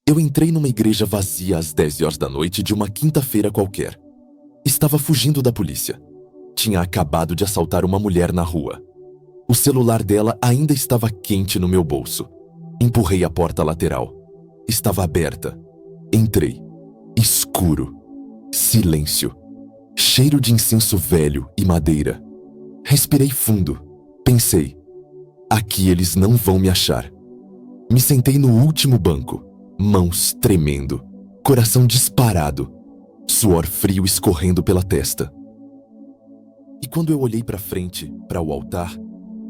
Eu entrei numa igreja vazia às 10 horas da noite de uma quinta-feira qualquer. Estava fugindo da polícia. Tinha acabado de assaltar uma mulher na rua. O celular dela ainda estava quente no meu bolso. Empurrei a porta lateral. Estava aberta. Entrei. Escuro. Silêncio. Cheiro de incenso velho e madeira. Respirei fundo. Pensei: aqui eles não vão me achar. Me sentei no último banco, mãos tremendo, coração disparado, suor frio escorrendo pela testa. E quando eu olhei para frente, para o altar,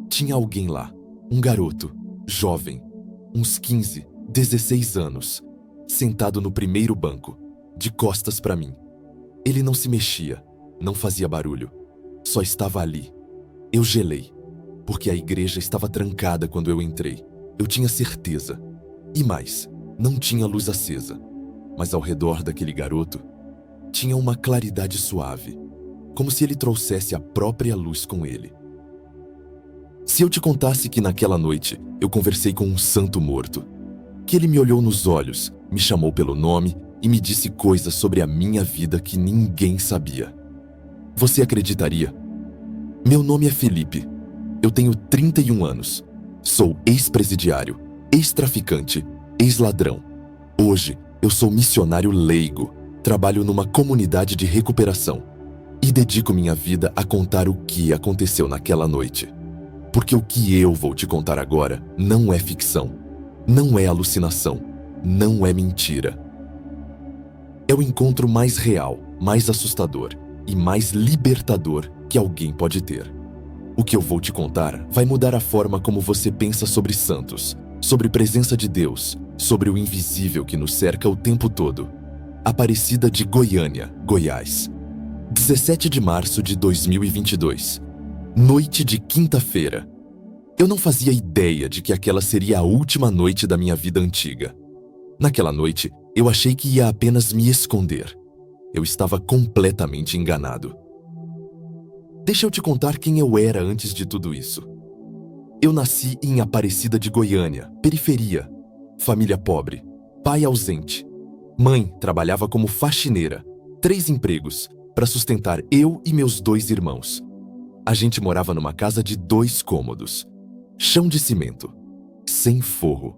tinha alguém lá, um garoto, jovem, uns 15, 16 anos, sentado no primeiro banco, de costas para mim. Ele não se mexia, não fazia barulho, só estava ali. Eu gelei, porque a igreja estava trancada quando eu entrei. Eu tinha certeza. E mais, não tinha luz acesa. Mas ao redor daquele garoto, tinha uma claridade suave, como se ele trouxesse a própria luz com ele. Se eu te contasse que naquela noite eu conversei com um santo morto, que ele me olhou nos olhos, me chamou pelo nome e me disse coisas sobre a minha vida que ninguém sabia, você acreditaria? Meu nome é Felipe. Eu tenho 31 anos. Sou ex-presidiário, ex-traficante, ex-ladrão. Hoje, eu sou missionário leigo, trabalho numa comunidade de recuperação e dedico minha vida a contar o que aconteceu naquela noite. Porque o que eu vou te contar agora não é ficção, não é alucinação, não é mentira. É o encontro mais real, mais assustador e mais libertador que alguém pode ter. O que eu vou te contar vai mudar a forma como você pensa sobre santos, sobre presença de Deus, sobre o invisível que nos cerca o tempo todo. Aparecida de Goiânia, Goiás. 17 de março de 2022. Noite de quinta-feira. Eu não fazia ideia de que aquela seria a última noite da minha vida antiga. Naquela noite, eu achei que ia apenas me esconder. Eu estava completamente enganado. Deixa eu te contar quem eu era antes de tudo isso. Eu nasci em Aparecida de Goiânia, periferia, família pobre, pai ausente. Mãe trabalhava como faxineira, 3 empregos, para sustentar eu e meus 2 irmãos. A gente morava numa casa de 2 cômodos, chão de cimento, sem forro.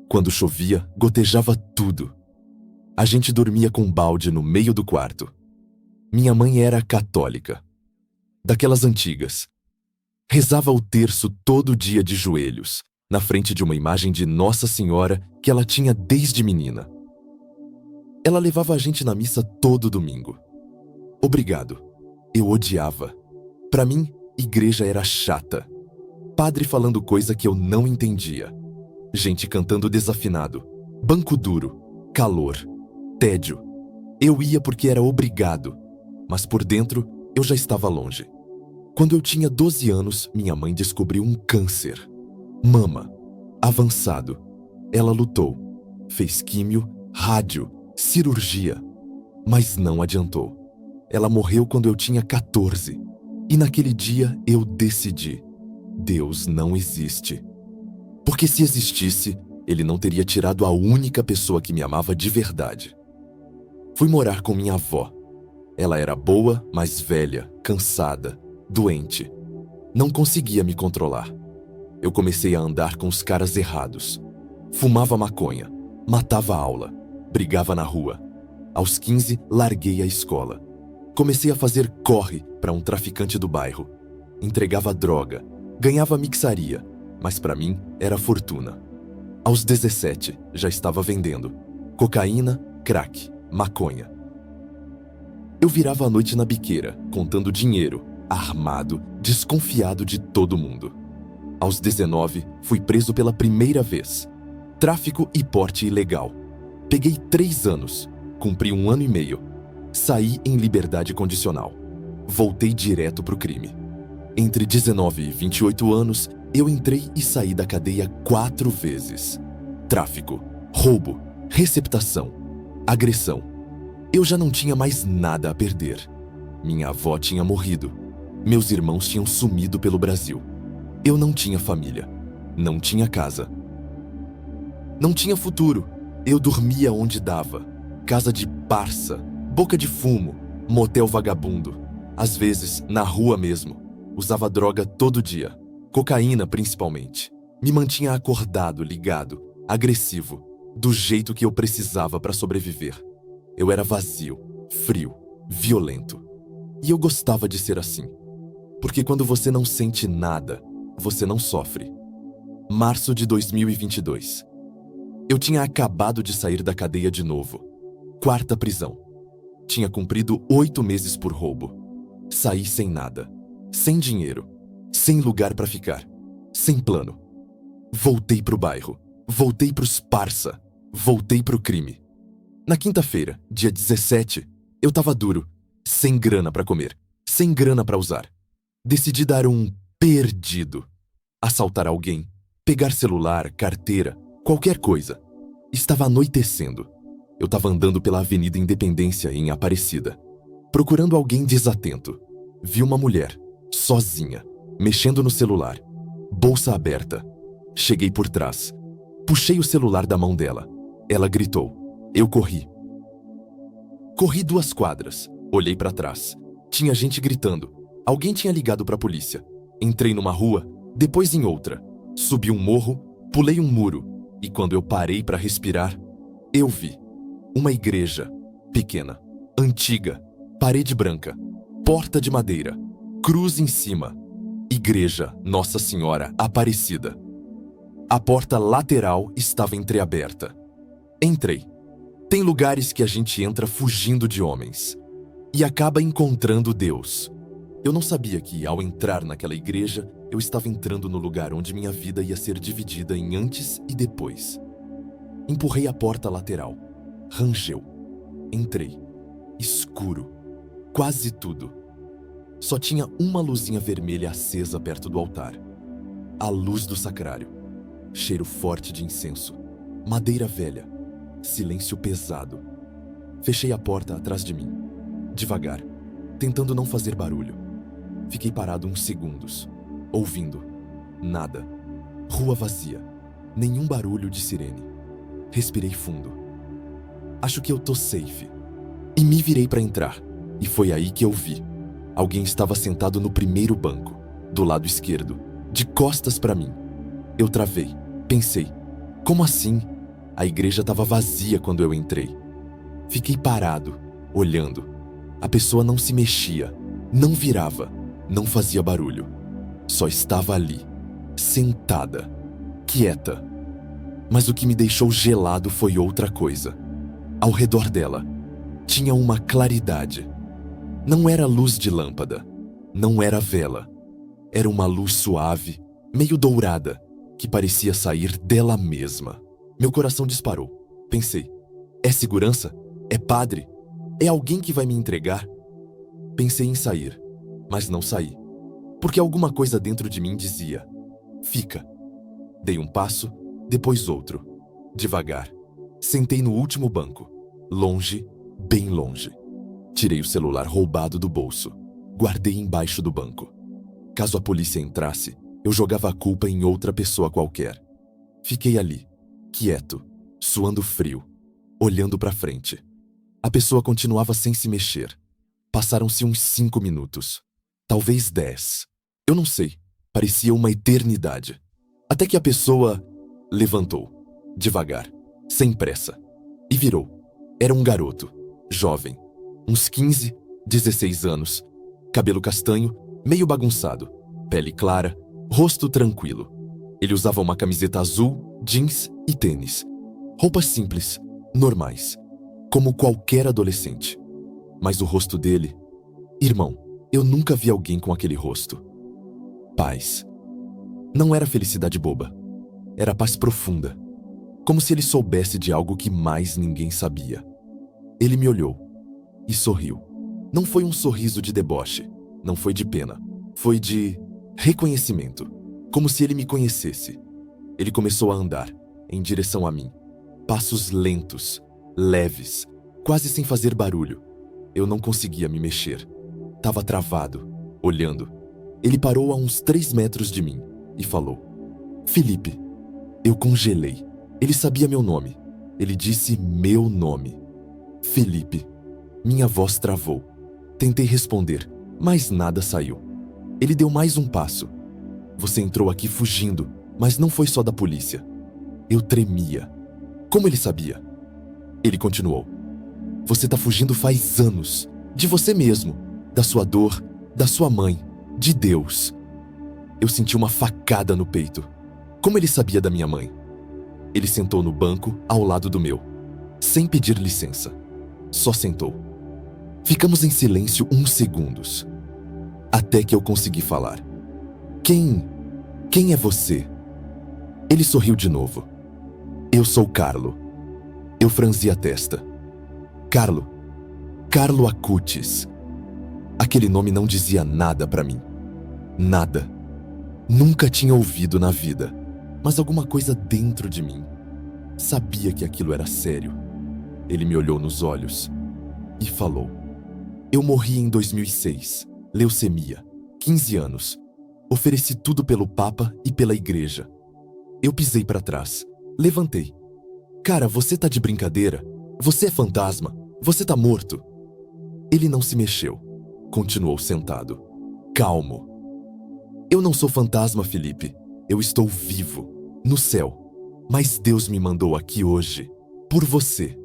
Quando chovia, gotejava tudo. A gente dormia com balde no meio do quarto. Minha mãe era católica, daquelas antigas. Rezava o terço todo dia de joelhos, na frente de uma imagem de Nossa Senhora que ela tinha desde menina. Ela levava a gente na missa todo domingo. Obrigado. Eu odiava. Para mim, igreja era chata. Padre falando coisa que eu não entendia. Gente cantando desafinado. Banco duro. Calor. Tédio. Eu ia porque era obrigado, mas por dentro eu já estava longe. Quando eu tinha 12 anos, minha mãe descobriu um câncer. Mama. Avançado. Ela lutou. Fez químio, rádio, cirurgia. Mas não adiantou. Ela morreu quando eu tinha 14. E naquele dia eu decidi: Deus não existe. Porque se existisse, Ele não teria tirado a única pessoa que me amava de verdade. Fui morar com minha avó. Ela era boa, mas velha, cansada, doente. Não conseguia me controlar. Eu comecei a andar com os caras errados. Fumava maconha, matava a aula, brigava na rua. Aos 15, larguei a escola. Comecei a fazer corre para um traficante do bairro. Entregava droga, ganhava mixaria, mas para mim era fortuna. Aos 17, já estava vendendo cocaína, crack, maconha. Eu virava a noite na biqueira, contando dinheiro, armado, desconfiado de todo mundo. Aos 19, fui preso pela primeira vez. Tráfico e porte ilegal. Peguei 3 anos, cumpri 1 ano e meio. Saí em liberdade condicional. Voltei direto pro crime. Entre 19 e 28 anos, eu entrei e saí da cadeia 4 vezes. Tráfico, roubo, receptação, agressão. Eu já não tinha mais nada a perder. Minha avó tinha morrido. Meus irmãos tinham sumido pelo Brasil. Eu não tinha família. Não tinha casa. Não tinha futuro. Eu dormia onde dava. Casa de parça, boca de fumo, motel vagabundo. Às vezes, na rua mesmo. Usava droga todo dia. Cocaína, principalmente. Me mantinha acordado, ligado, agressivo, do jeito que eu precisava para sobreviver. Eu era vazio, frio, violento. E eu gostava de ser assim. Porque quando você não sente nada, você não sofre. Março de 2022. Eu tinha acabado de sair da cadeia de novo. 4ª prisão. Tinha cumprido 8 meses por roubo. Saí sem nada. Sem dinheiro. Sem lugar para ficar. Sem plano. Voltei pro bairro. Voltei pros parça. Voltei pro crime. Na quinta-feira, dia 17, eu tava duro. Sem grana para comer. Sem grana para usar. Decidi dar um perdido. Assaltar alguém. Pegar celular, carteira, qualquer coisa. Estava anoitecendo. Eu estava andando pela Avenida Independência em Aparecida, procurando alguém desatento. Vi uma mulher, sozinha, mexendo no celular, bolsa aberta. Cheguei por trás. Puxei o celular da mão dela. Ela gritou. Eu corri. Corri 2 quadras. Olhei para trás. Tinha gente gritando. Alguém tinha ligado para a polícia. Entrei numa rua, depois em outra. Subi um morro, pulei um muro. E quando eu parei para respirar, eu vi uma igreja, pequena, antiga, parede branca, porta de madeira, cruz em cima. Igreja Nossa Senhora Aparecida. A porta lateral estava entreaberta. Entrei. Tem lugares que a gente entra fugindo de homens e acaba encontrando Deus. Eu não sabia que, ao entrar naquela igreja, eu estava entrando no lugar onde minha vida ia ser dividida em antes e depois. Empurrei a porta lateral. Rangeu. Entrei. Escuro. Quase tudo. Só tinha uma luzinha vermelha acesa perto do altar. A luz do sacrário. Cheiro forte de incenso. Madeira velha. Silêncio pesado. Fechei a porta atrás de mim. Devagar. Tentando não fazer barulho. Fiquei parado uns segundos. Ouvindo. Nada. Rua vazia. Nenhum barulho de sirene. Respirei fundo. Acho que eu tô safe. E me virei para entrar. E foi aí que eu vi. Alguém estava sentado no primeiro banco, do lado esquerdo, de costas para mim. Eu travei. Pensei. Como assim? A igreja estava vazia quando eu entrei. Fiquei parado, olhando. A pessoa não se mexia, não virava, não fazia barulho. Só estava ali, sentada, quieta. Mas o que me deixou gelado foi outra coisa. Ao redor dela, tinha uma claridade. Não era luz de lâmpada, não era vela. Era uma luz suave, meio dourada, que parecia sair dela mesma. Meu coração disparou. Pensei, é segurança? É padre? É alguém que vai me entregar? Pensei em sair, mas não saí. Porque alguma coisa dentro de mim dizia, fica. Dei um passo, depois outro. Devagar. Sentei no último banco. Longe, bem longe. Tirei o celular roubado do bolso. Guardei embaixo do banco. Caso a polícia entrasse, eu jogava a culpa em outra pessoa qualquer. Fiquei ali, quieto, suando frio, olhando para frente. A pessoa continuava sem se mexer. Passaram-se uns 5 minutos. Talvez 10. Eu não sei. Parecia uma eternidade. Até que a pessoa levantou, devagar, sem pressa, e virou. Era um garoto, jovem, uns 15, 16 anos, cabelo castanho, meio bagunçado, pele clara, rosto tranquilo. Ele usava uma camiseta azul, jeans e tênis. Roupas simples, normais, como qualquer adolescente. Mas o rosto dele... Irmão, eu nunca vi alguém com aquele rosto. Paz. Não era felicidade boba. Era paz profunda. Como se ele soubesse de algo que mais ninguém sabia. Ele me olhou e sorriu. Não foi um sorriso de deboche. Não foi de pena. Foi de reconhecimento. Como se ele me conhecesse. Ele começou a andar, em direção a mim. Passos lentos, leves, quase sem fazer barulho. Eu não conseguia me mexer. Tava travado, olhando. Ele parou a uns 3 metros de mim e falou: Felipe. Eu congelei. Ele sabia meu nome. Ele disse meu nome. Felipe. Minha voz travou. Tentei responder, mas nada saiu. Ele deu mais um passo. Você entrou aqui fugindo, mas não foi só da polícia. Eu tremia. Como ele sabia? Ele continuou. Você tá fugindo faz anos. De você mesmo. Da sua dor, da sua mãe, de Deus. Eu senti uma facada no peito. Como ele sabia da minha mãe? Ele sentou no banco ao lado do meu, sem pedir licença. Só sentou. Ficamos em silêncio uns segundos, até que eu consegui falar. Quem é você? Ele sorriu de novo. Eu sou Carlo. Eu franzi a testa. Carlo Acutis. Aquele nome não dizia nada pra mim. Nada. Nunca tinha ouvido na vida, mas alguma coisa dentro de mim sabia que aquilo era sério. Ele me olhou nos olhos e falou. Eu morri em 2006, leucemia, 15 anos. Ofereci tudo pelo Papa e pela igreja. Eu pisei pra trás, levantei. Cara, você tá de brincadeira? Você é fantasma? Você tá morto? Ele não se mexeu, continuou sentado, calmo. Eu não sou fantasma, Felipe. Eu estou vivo, no céu. Mas Deus me mandou aqui hoje, por você.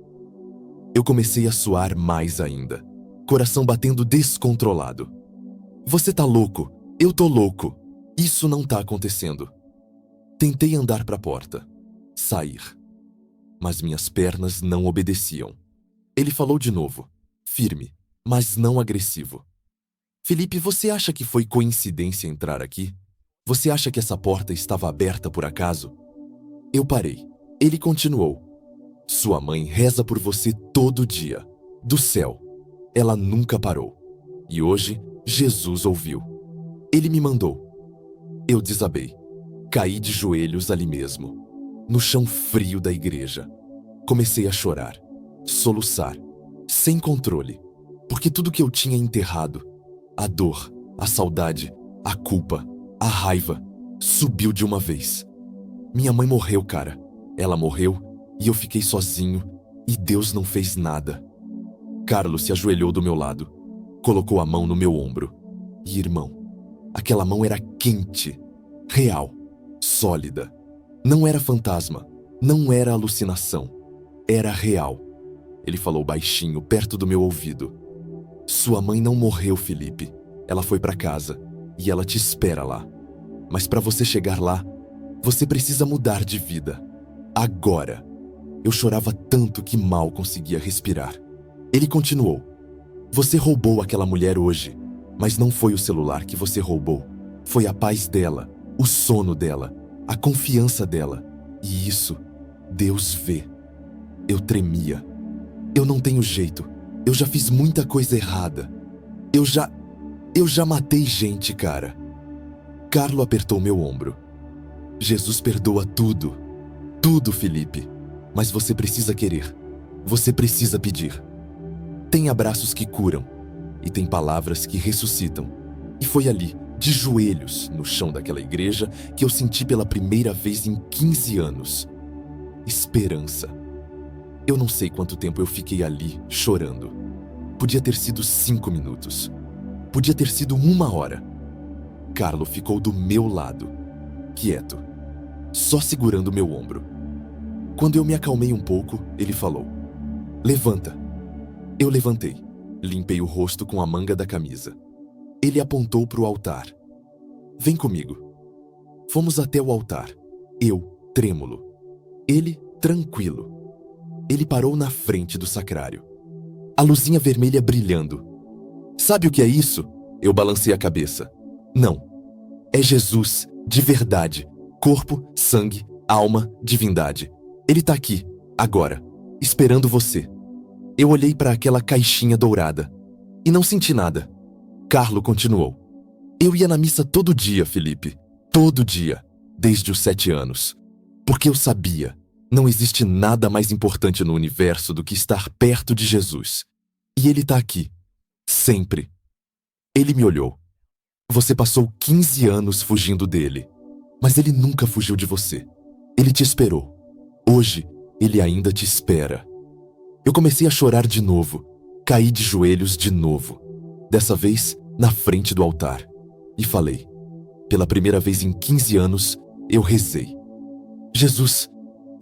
Eu comecei a suar mais ainda, coração batendo descontrolado. Você tá louco, eu tô louco. Isso não tá acontecendo. Tentei andar pra porta, sair. Mas minhas pernas não obedeciam. Ele falou de novo, firme, mas não agressivo. Felipe, você acha que foi coincidência entrar aqui? Você acha que essa porta estava aberta por acaso? Eu parei. Ele continuou. Sua mãe reza por você todo dia. Do céu. Ela nunca parou. E hoje, Jesus ouviu. Ele me mandou. Eu desabei. Caí de joelhos ali mesmo, no chão frio da igreja. Comecei a chorar, soluçar, sem controle, porque tudo que eu tinha enterrado, a dor, a saudade, a culpa, a raiva, subiu de uma vez. Minha mãe morreu, cara. Ela morreu e eu fiquei sozinho e Deus não fez nada. Carlos se ajoelhou do meu lado, colocou a mão no meu ombro. E, irmão, aquela mão era quente, real, sólida. Não era fantasma, não era alucinação, era real. Ele falou baixinho, perto do meu ouvido. Sua mãe não morreu, Felipe. Ela foi pra casa e ela te espera lá. Mas pra você chegar lá, você precisa mudar de vida. Agora. Eu chorava tanto que mal conseguia respirar. Ele continuou. Você roubou aquela mulher hoje, mas não foi o celular que você roubou. Foi a paz dela, o sono dela, a confiança dela. E isso, Deus vê. Eu tremia. Eu não tenho jeito. Eu já fiz muita coisa errada. Eu já matei gente, cara. Carlo apertou meu ombro. Jesus perdoa tudo. Tudo, Felipe. Mas você precisa querer. Você precisa pedir. Tem abraços que curam. E tem palavras que ressuscitam. E foi ali, de joelhos, no chão daquela igreja, que eu senti pela primeira vez em 15 anos. Esperança. Eu não sei quanto tempo eu fiquei ali, chorando. Podia ter sido 5 minutos. Podia ter sido 1 hora. Carlo ficou do meu lado, quieto, só segurando meu ombro. Quando eu me acalmei um pouco, ele falou: levanta. Eu levantei, limpei o rosto com a manga da camisa. Ele apontou para o altar. Vem comigo. Fomos até o altar. Eu, trêmulo. Ele, tranquilo. Ele parou na frente do sacrário. A luzinha vermelha brilhando. Sabe o que é isso? Eu balancei a cabeça. Não. É Jesus, de verdade. Corpo, sangue, alma, divindade. Ele tá aqui, agora, esperando você. Eu olhei para aquela caixinha dourada e não senti nada. Carlo continuou. Eu ia na missa todo dia, Felipe. Todo dia, desde os 7 anos. Porque eu sabia, não existe nada mais importante no universo do que estar perto de Jesus. E ele tá aqui, sempre. Ele me olhou. Você passou 15 anos fugindo dele, mas ele nunca fugiu de você. Ele te esperou. Hoje, Ele ainda te espera. Eu comecei a chorar de novo. Caí de joelhos de novo. Dessa vez, na frente do altar. E falei. Pela primeira vez em 15 anos, eu rezei. Jesus,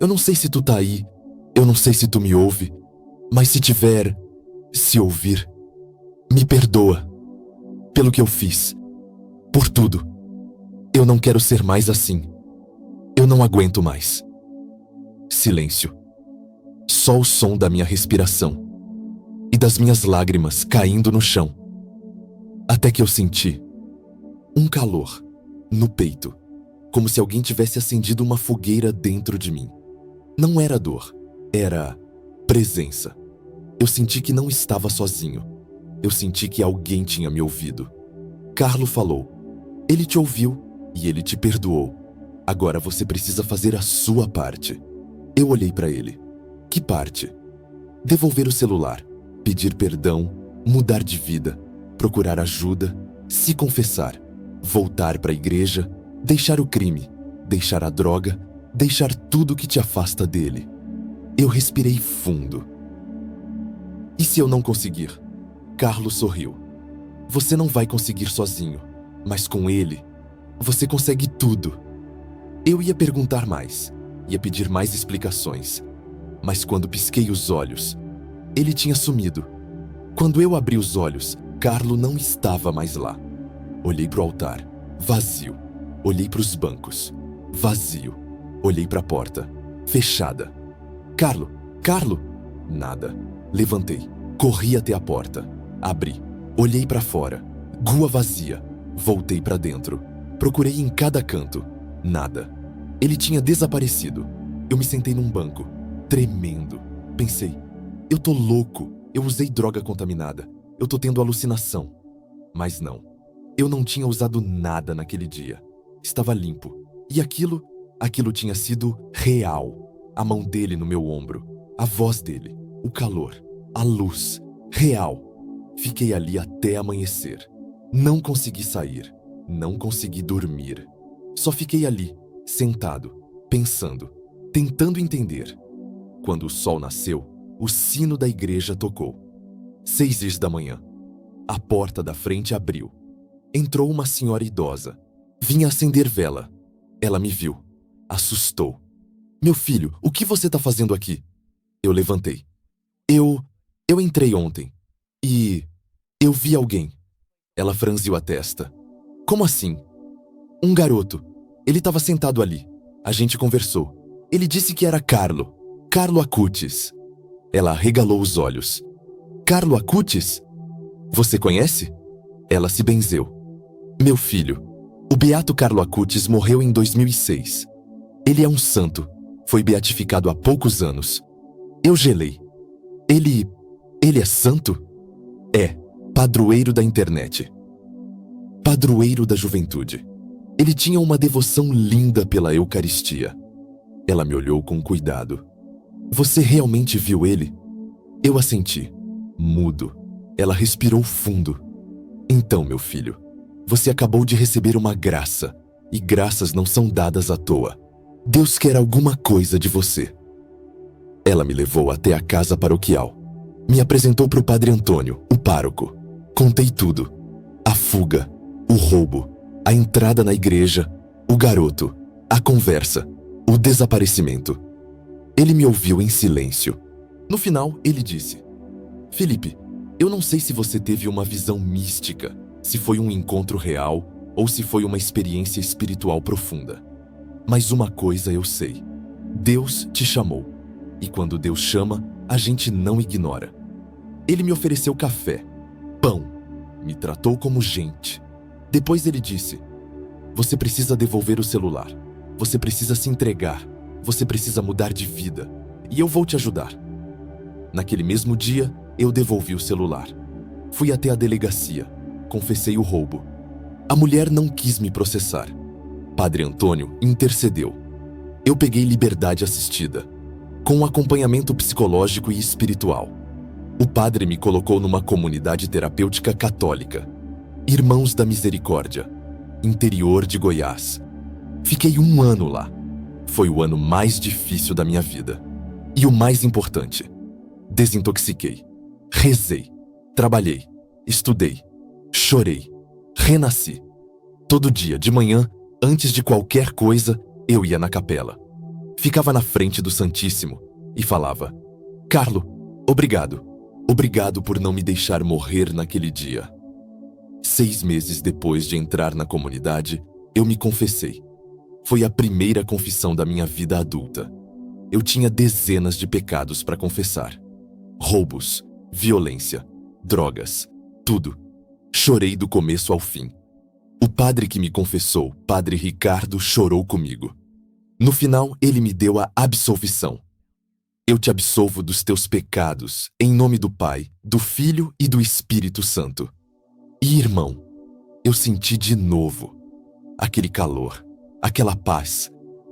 eu não sei se tu tá aí. Eu não sei se tu me ouve. Mas se ouvir, me perdoa. Pelo que eu fiz. Por tudo. Eu não quero ser mais assim. Eu não aguento mais. Silêncio. Só o som da minha respiração e das minhas lágrimas caindo no chão. Até que eu senti um calor no peito, como se alguém tivesse acendido uma fogueira dentro de mim. Não era dor, era presença. Eu senti que não estava sozinho. Eu senti que alguém tinha me ouvido. Carlo falou. Ele te ouviu e ele te perdoou. Agora você precisa fazer a sua parte. Eu olhei para ele. Que parte? Devolver o celular, pedir perdão, mudar de vida, procurar ajuda, se confessar, voltar para a igreja, deixar o crime, deixar a droga, deixar tudo que te afasta dele. Eu respirei fundo. E se eu não conseguir? Carlo sorriu. Você não vai conseguir sozinho, mas com ele, você consegue tudo. Eu ia perguntar mais, ia pedir mais explicações, mas quando pisquei os olhos, ele tinha sumido. Quando eu abri os olhos, Carlo não estava mais lá. Olhei para o altar, vazio. Olhei para os bancos, vazio. Olhei para a porta, fechada. Carlo! Nada. Levantei, corri até a porta, abri, olhei para fora, rua vazia. Voltei para dentro, procurei em cada canto, nada. Ele tinha desaparecido. Eu me sentei num banco, tremendo. Pensei, eu tô louco, eu usei droga contaminada, eu tô tendo alucinação. Mas não, eu não tinha usado nada naquele dia. Estava limpo. E aquilo tinha sido real. A mão dele no meu ombro, a voz dele, o calor, a luz, real. Fiquei ali até amanhecer. Não consegui sair, não consegui dormir. Só fiquei ali, sentado, pensando, tentando entender. Quando o sol nasceu, o sino da igreja tocou. 6 da manhã. A porta da frente abriu. Entrou uma senhora idosa. Vinha acender vela. Ela me viu. Assustou. Meu filho, o que você tá fazendo aqui? Eu levantei. Eu entrei ontem. E eu vi alguém. Ela franziu a testa. Como assim? Um garoto. Ele estava sentado ali. A gente conversou. Ele disse que era Carlo Acutis. Ela arregalou os olhos. Carlo Acutis? Você conhece? Ela se benzeu. Meu filho, o beato Carlo Acutis morreu em 2006. Ele é um santo. Foi beatificado há poucos anos. Eu gelei. Ele é santo? É, padroeiro da internet. Padroeiro da juventude. Ele tinha uma devoção linda pela Eucaristia. Ela me olhou com cuidado. Você realmente viu ele? Eu assenti, mudo. Ela respirou fundo. Então, meu filho, você acabou de receber uma graça. E graças não são dadas à toa. Deus quer alguma coisa de você. Ela me levou até a casa paroquial. Me apresentou para o padre Antônio, o pároco. Contei tudo. A fuga, o roubo, a entrada na igreja, o garoto, a conversa, o desaparecimento. Ele me ouviu em silêncio. No final, ele disse: Felipe, eu não sei se você teve uma visão mística, se foi um encontro real ou se foi uma experiência espiritual profunda. Mas uma coisa eu sei. Deus te chamou. E quando Deus chama, a gente não ignora. Ele me ofereceu café, pão, me tratou como gente. Depois ele disse: você precisa devolver o celular. Você precisa se entregar. Você precisa mudar de vida. E eu vou te ajudar. Naquele mesmo dia, eu devolvi o celular. Fui até a delegacia. Confessei o roubo. A mulher não quis me processar. Padre Antônio intercedeu. Eu peguei liberdade assistida, com acompanhamento psicológico e espiritual. O padre me colocou numa comunidade terapêutica católica, Irmãos da Misericórdia, interior de Goiás. Fiquei 1 ano lá. Foi o ano mais difícil da minha vida. E o mais importante, desintoxiquei, rezei, trabalhei, estudei, chorei, renasci. Todo dia, de manhã, antes de qualquer coisa, eu ia na capela. Ficava na frente do Santíssimo e falava: Carlo, obrigado. Obrigado por não me deixar morrer naquele dia. 6 meses depois de entrar na comunidade, eu me confessei. Foi a primeira confissão da minha vida adulta. Eu tinha dezenas de pecados para confessar. Roubos, violência, drogas, tudo. Chorei do começo ao fim. O padre que me confessou, Padre Ricardo, chorou comigo. No final, ele me deu a absolvição. Eu te absolvo dos teus pecados, em nome do Pai, do Filho e do Espírito Santo. E, irmão, eu senti de novo aquele calor, aquela paz,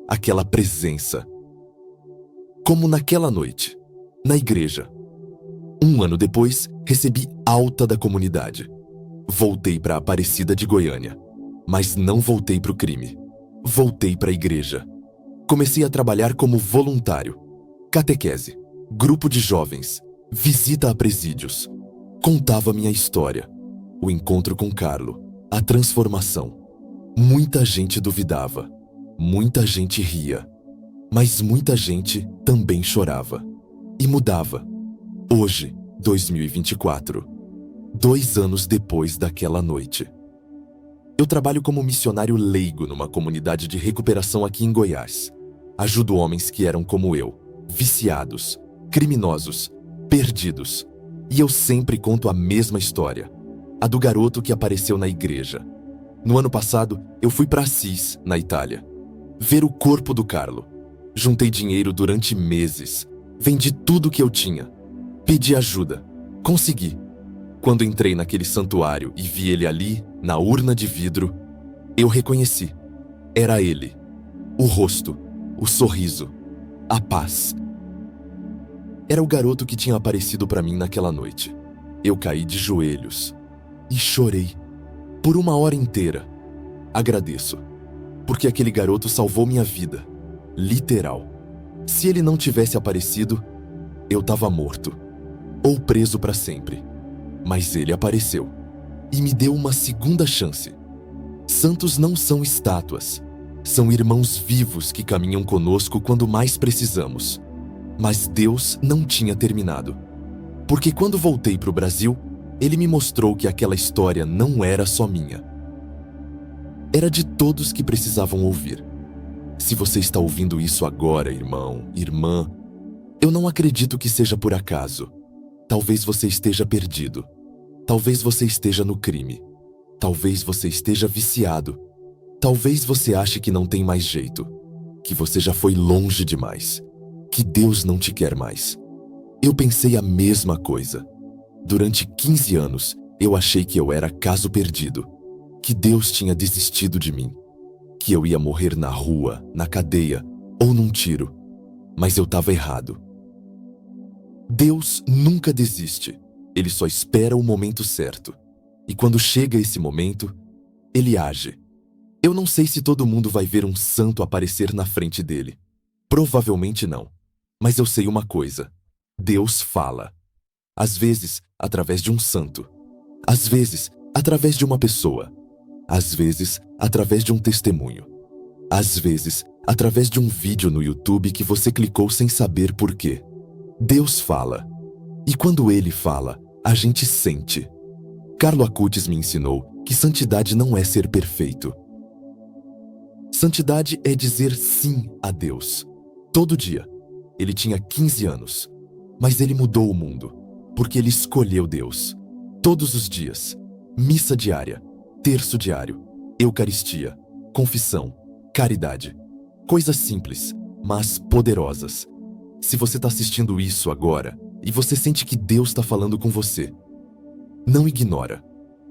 aquela presença. Como naquela noite, na igreja. 1 ano depois, recebi alta da comunidade. Voltei para Aparecida de Goiânia, mas não voltei para o crime. Voltei para a igreja. Comecei a trabalhar como voluntário. Catequese, grupo de jovens, visita a presídios. Contava minha história, o encontro com Carlo, a transformação. Muita gente duvidava, muita gente ria, mas muita gente também chorava e mudava. Hoje, 2024, 2 anos depois daquela noite. Eu trabalho como missionário leigo numa comunidade de recuperação aqui em Goiás. Ajudo homens que eram como eu, viciados, criminosos, perdidos. E eu sempre conto a mesma história, a do garoto que apareceu na igreja. No ano passado, eu fui para Assis, na Itália, ver o corpo do Carlo. Juntei dinheiro durante meses, vendi tudo que eu tinha, pedi ajuda, consegui. Quando entrei naquele santuário e vi ele ali, na urna de vidro, eu reconheci. Era ele. O rosto, o sorriso, a paz. Era o garoto que tinha aparecido para mim naquela noite. Eu caí de joelhos e chorei por 1 hora inteira. Agradeço, porque aquele garoto salvou minha vida, literal. Se ele não tivesse aparecido, eu estava morto ou preso para sempre. Mas ele apareceu e me deu uma segunda chance. Santos não são estátuas, são irmãos vivos que caminham conosco quando mais precisamos. Mas Deus não tinha terminado. Porque quando voltei para o Brasil, ele me mostrou que aquela história não era só minha. Era de todos que precisavam ouvir. Se você está ouvindo isso agora, irmão, irmã, eu não acredito que seja por acaso. Talvez você esteja perdido. Talvez você esteja no crime. Talvez você esteja viciado. Talvez você ache que não tem mais jeito, que você já foi longe demais, que Deus não te quer mais. Eu pensei a mesma coisa. Durante 15 anos, eu achei que eu era caso perdido, que Deus tinha desistido de mim, que eu ia morrer na rua, na cadeia ou num tiro. Mas eu estava errado. Deus nunca desiste. Ele só espera o momento certo. E quando chega esse momento, ele age. Eu não sei se todo mundo vai ver um santo aparecer na frente dele. Provavelmente não. Mas eu sei uma coisa. Deus fala. Às vezes, através de um santo. Às vezes, através de uma pessoa. Às vezes, através de um testemunho. Às vezes, através de um vídeo no YouTube que você clicou sem saber por quê. Deus fala. E quando ele fala, a gente sente. Carlo Acutis me ensinou que santidade não é ser perfeito. Santidade é dizer sim a Deus. Todo dia. Ele tinha 15 anos. Mas ele mudou o mundo. Porque ele escolheu Deus. Todos os dias. Missa diária. Terço diário. Eucaristia. Confissão. Caridade. Coisas simples, mas poderosas. Se você está assistindo isso agora e você sente que Deus está falando com você, não ignora.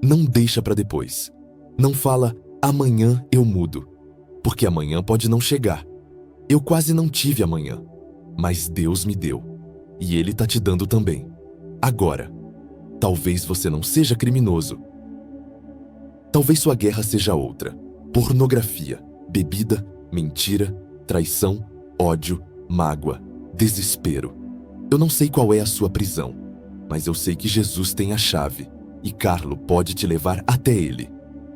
Não deixa para depois. Não fala, amanhã eu mudo. Porque amanhã pode não chegar. Eu quase não tive amanhã. Mas Deus me deu. E Ele está te dando também. Agora. Talvez você não seja criminoso. Talvez sua guerra seja outra. Pornografia, bebida, mentira, traição, ódio, mágoa. desespero. Eu não sei qual é a sua prisão, mas eu sei que Jesus tem a chave e Carlo pode te levar até ele.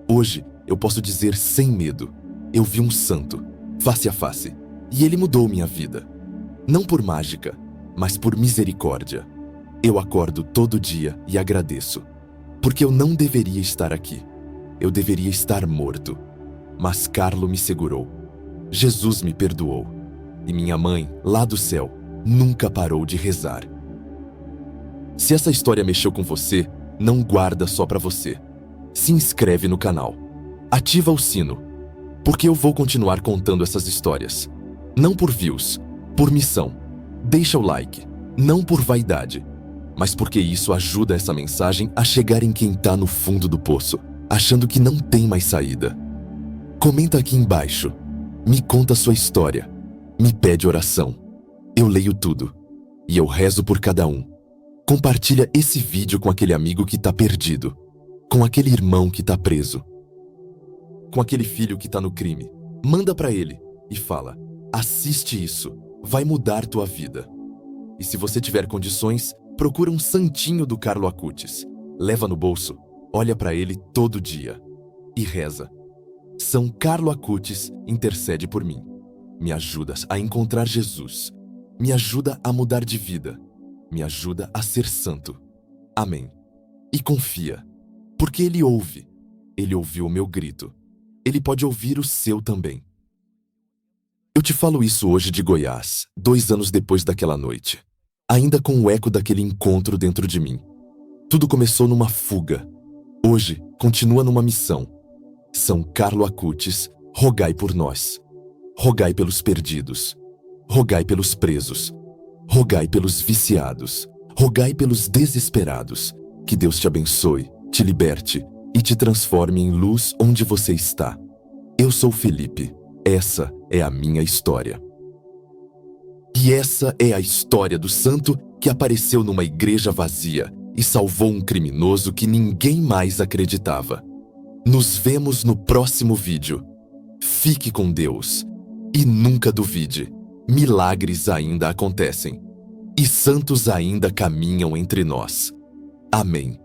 Hoje, eu posso dizer sem medo, eu vi um santo, face a face, e ele mudou minha vida. Não por mágica, mas por misericórdia. Eu acordo todo dia e agradeço, porque eu não deveria estar aqui. Eu deveria estar morto. Mas Carlo me segurou. Jesus me perdoou. E minha mãe, lá do céu, nunca parou de rezar. Se essa história mexeu com você, não guarda só pra você. Se inscreve no canal. Ativa o sino, porque eu vou continuar contando essas histórias. Não por views, por missão. Deixa o like, não por vaidade, mas porque isso ajuda essa mensagem a chegar em quem tá no fundo do poço, achando que não tem mais saída. Comenta aqui embaixo, me conta sua história, me pede oração. Eu leio tudo e eu rezo por cada um. Compartilha esse vídeo com aquele amigo que tá perdido, com aquele irmão que tá preso, com aquele filho que tá no crime. Manda pra ele e fala: assiste isso, vai mudar tua vida. E se você tiver condições, procura um santinho do Carlo Acutis, leva no bolso, olha pra ele todo dia e reza: São Carlo Acutis, intercede por mim. Me ajudas a encontrar Jesus. Me ajuda a mudar de vida. Me ajuda a ser santo. Amém. E confia, porque Ele ouve. Ele ouviu o meu grito. Ele pode ouvir o seu também. Eu te falo isso hoje de Goiás, 2 anos depois daquela noite, ainda com o eco daquele encontro dentro de mim. Tudo começou numa fuga. Hoje, continua numa missão. São Carlo Acutis, rogai por nós. Rogai pelos perdidos. Rogai pelos presos. Rogai pelos viciados. Rogai pelos desesperados. Que Deus te abençoe, te liberte e te transforme em luz onde você está. Eu sou Felipe. Essa é a minha história. E essa é a história do santo que apareceu numa igreja vazia e salvou um criminoso que ninguém mais acreditava. Nos vemos no próximo vídeo. Fique com Deus e nunca duvide. Milagres ainda acontecem e santos ainda caminham entre nós. Amém.